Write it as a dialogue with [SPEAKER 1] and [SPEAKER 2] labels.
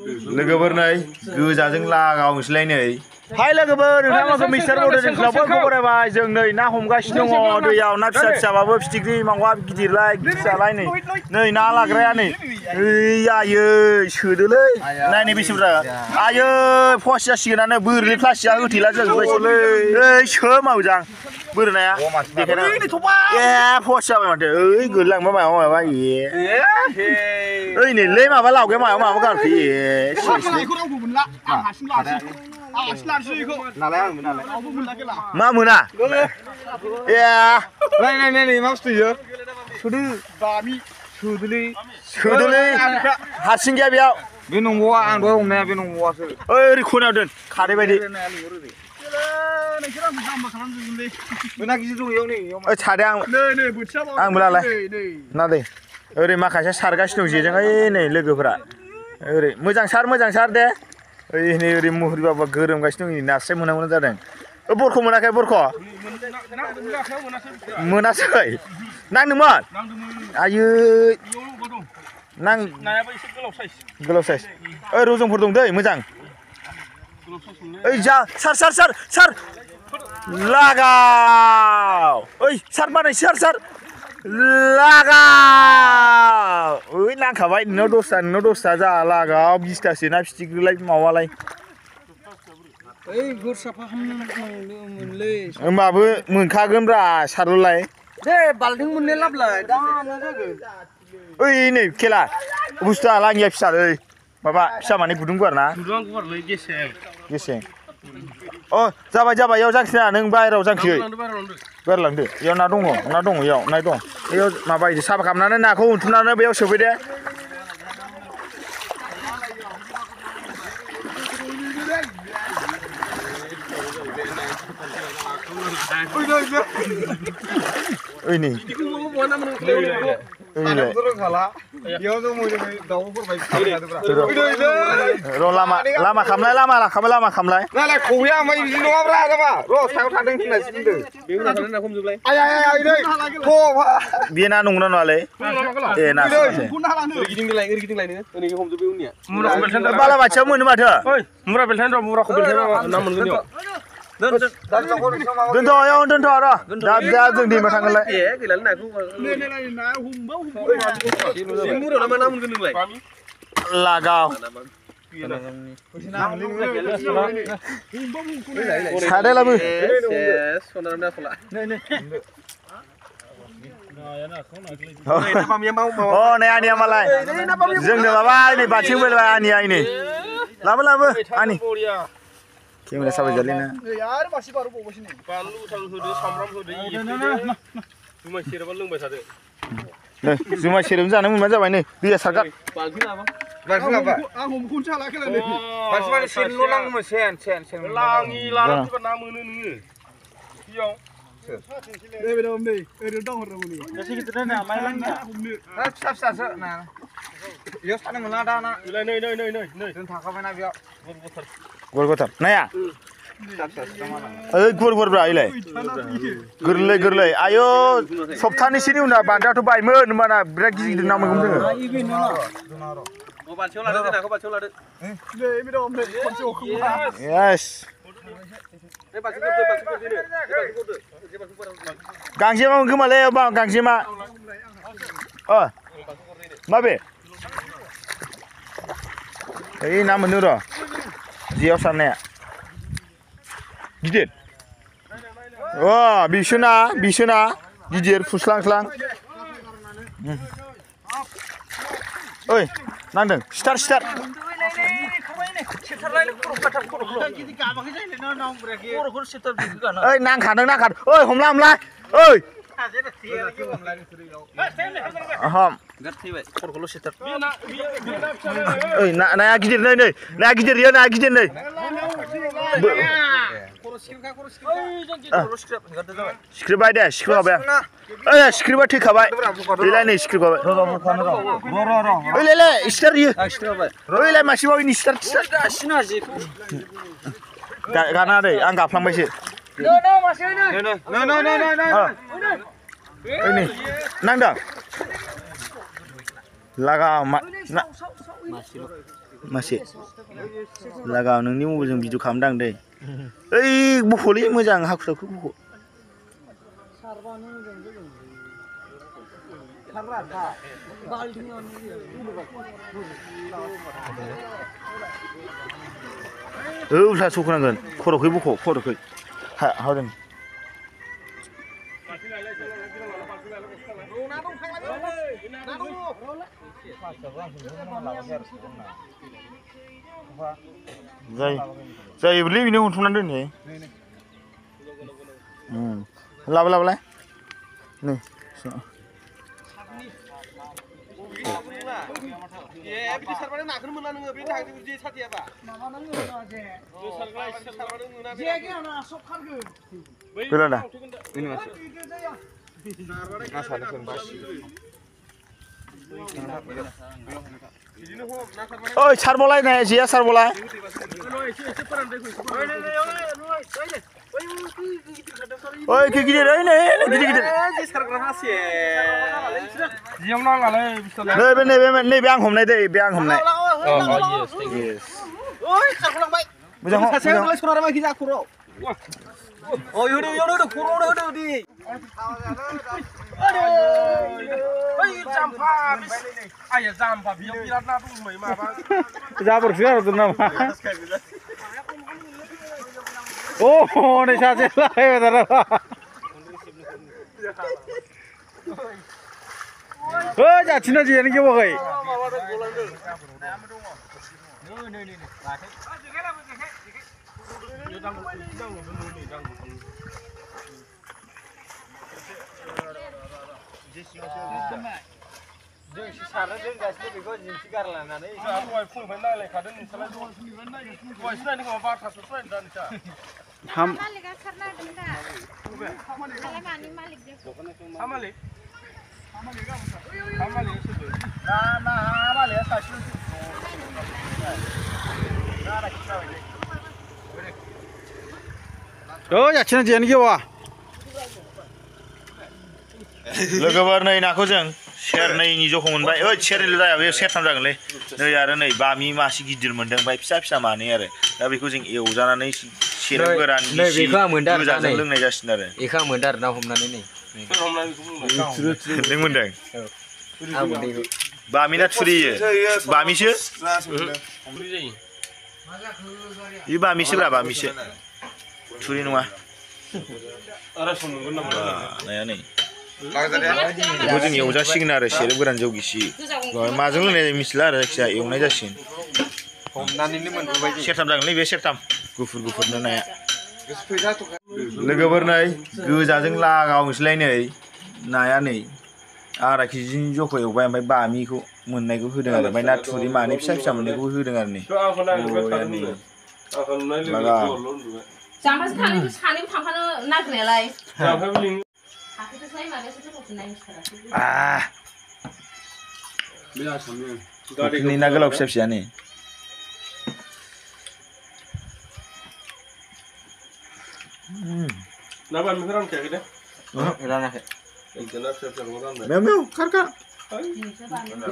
[SPEAKER 1] लोगोफोर नै गोजाजों लागावनोसैलाय नै हाय लोगोफोर नोंथांमोनखौ मिस्टार बड'नि क्लाबाव बरायबाय जों नै ना हमगासिनो दङ दैयाव ना फिसा फिसाबाबो फिथिख्रि मावा गिदिरलाय फिसालाय नै ना लाग्राया नै ओइ आयै सोदोलै नायनो बेसेब्रा आयै फवास जासिगोनानो बोरलि प्लास्टिकआ होथेला जोबबायसोलै ओइ सो मावजां बोरनाया देखायना ए फवास जाबाय माथो ओइ गोलैलांबाय माबा ओइ नैलै माबा लावगाया माबा गारखो मा मोना ए
[SPEAKER 2] नाय मा बुस्थु
[SPEAKER 1] सोदोलै हारसिं गैया बेयाव
[SPEAKER 2] बे नंगौआ आं दहाय हमनाया बे नंगौआसो
[SPEAKER 1] ओरै खनायाव दोन खारै बायदि ओइ सादे आंबो लालाय ना दै ओरै माखासे सारगासिनो दं जेजों ओइ नै लोगोफोरा ओरै मोजां सार दे ओइ नै ओरै मुहुरि बाबा गोरोमगासिनो दं नास्राय मोना जादों बरख' मोनाखै बरख' मोनासै नांदोंमोन आयै गोलाव साइज ओइ रजंफोर दं दै मोजां ओइ जा सार लागाव ओइ सार बानाय सार लागाव ओइ नांखाबाय नोंनाव दसथा जा लागाव 20थासो ना फिथिख्रिलाय मावालाय होमबाबो मोनखागोनब्रा सारलाय
[SPEAKER 3] दे बाल्थिं मोननै लाबलाय दाना जागोन
[SPEAKER 1] ओइ नै खेला बुस्थुआ लाङिया फिसालै माबा फिसा माने गुदुं गुवारना गेसें अ जाबाय इयाव जांखिना नों बाहेरायाव जांखि बाहेरायाव लांदो इयाव ना दङ इयाव ना दं इयाव माबा इदि साफा खालामनानै नाखौ उनथुमनानै बेयाव सोफै दे ओइ नै लामा खामलाय बे ना नंगौना नङालै ए ना बालाबाथियाव मोनो माथो मुरा बेलथाय दोनथ' र' दा जों दैमा थांगोनलाय लागाव सादालाबो अ नै आनिया मालाय जोंनो माबा नै बाथिं फैलाय आनिया नै लाबो आनि केमेरा साबाय जालिना
[SPEAKER 3] यार मासि बारो बावबायसो बानलु होदो सामब्राम होदो जुमाय सेरेबा लोंबाय थादो
[SPEAKER 1] जुमाय सेरेब जानो मोनबानो जाबाय नै दैया सारगार
[SPEAKER 3] बाल्थिं लाबा आं हमखौनोसो हालाखै नै
[SPEAKER 2] बाल्थिं माने सेनल' नांगौमोन सेन
[SPEAKER 3] लाङि लाना फैबा ना मोनो नोङो बेयाव नै ओरैनो दांहरनांगौ नै एसे गिदिर ना माइ लांनिया हमनो
[SPEAKER 2] फिसासो ना बेयाव सानो मोनला दा ना
[SPEAKER 3] नै
[SPEAKER 2] जों थाखाबायना बेयाव
[SPEAKER 1] गरगथार नाया ओइ गरब्रा इलाय गोरलै आयौ सप्तानैसोनि उनाव बान्दायाथ' बायमोन होनबाना बिराद गिदिर ना मोनगोन जोङो येस गांजेमा मोनगोमालै गांजेमा माबे ओइ ना मोनो र' जेयाव सारनाया गिदिर बिसोना गिदिर फुस्लांस्लां ओइ नांदों सिटार ओइ नांखादों ओइ हमला ओइ ओइ नाया गिदिर नै नाया गिदिर इयो नाया गिदिर नै सिख्रिबाय दे सिख्रिबाय ओइ सिख्रिबा थैखाबाय बेलाय नै सिख्रिबाय ओइलाय सिटार इयो ओइलाय मासेबाव इनि सिटार गाना दै आं गाफ्लांबायसो नै नांदों लागा मासे लागाव नोंनि मबाइलजों भिडिअ खालामदां दै ओइ बख'लै मोजां हाखु-दाखु बख' उल्था सौखोनांगोन खर'खै बख' खर'खै हादों जायोलै बेनो हमथुमनानै दोनहै लाबोलाय नै ओइ सारबलाय नै जेया सारबलाय ओइ गिदिर ओइ नै गिदिर नैबे आं हमनाय दै बे आं हमनाय मोजां जाबोरसो आरो नामा ओ नै सासे लायबाय दाना ओइ जाथिना जेयानो गेवाखै जोंसो सारनो दोनगासिनो बेखौ जिंसि गारलानानै दहाय फुंनिफ्राय नायलायखादों नोंसोरलाय दहायसो नायदों खोमा 12थासोआवसो नायदों दा नोंस्रा मालिकआ खारनो नागिरदों दा दालाय मानि मालिक जों मालिक सोरबो मालिकआ सासेल' जाथिना जेयानो गेवा लोगोफोर नै नाखौ जों सेरनैनि जख' मोनबाय ओइ सेरनैल' जाया बे सेरथाम जागोनलै नै आरो नै बामि मासे गिदिर मोनदों ओमफ्य फिसा मानै आरो दा बेखौ जों एवजानानै सेरेब गोरान गिसि गोजाजों लोंनाय जासिगोन आरो बेखौ आं मोनदों आरो ना हमनानै नै नों मोनदों बामि ना थुरियो बामिसो बे बामिसोब्रा बामिसो थुरि नङा नाया नै बेखौ जों एवजासिगोन आरो सेरेब गोरान जौ गिसि माजों लोंनाय मिथिला आरो जायखिजाया एवनाय जासिगोन सेरथाम जागोनलै बे सेरथाम गुफुरनो नाया लोगोफोर नै गोजाजों लागावनोसैलाय नै नाया नै आधा केजिनि जख' एवबाय ओमफ्राय बामिखौ मोननायखौ होदों आरो ओमफ्राय ना थुरि मानै फिसा मोननायखौबो होदों आरो नै फुख्रिनि ना गोलाव फिसा नै
[SPEAKER 3] ना बामिखौ रानखायाखै दे
[SPEAKER 1] रानाखै मेव खार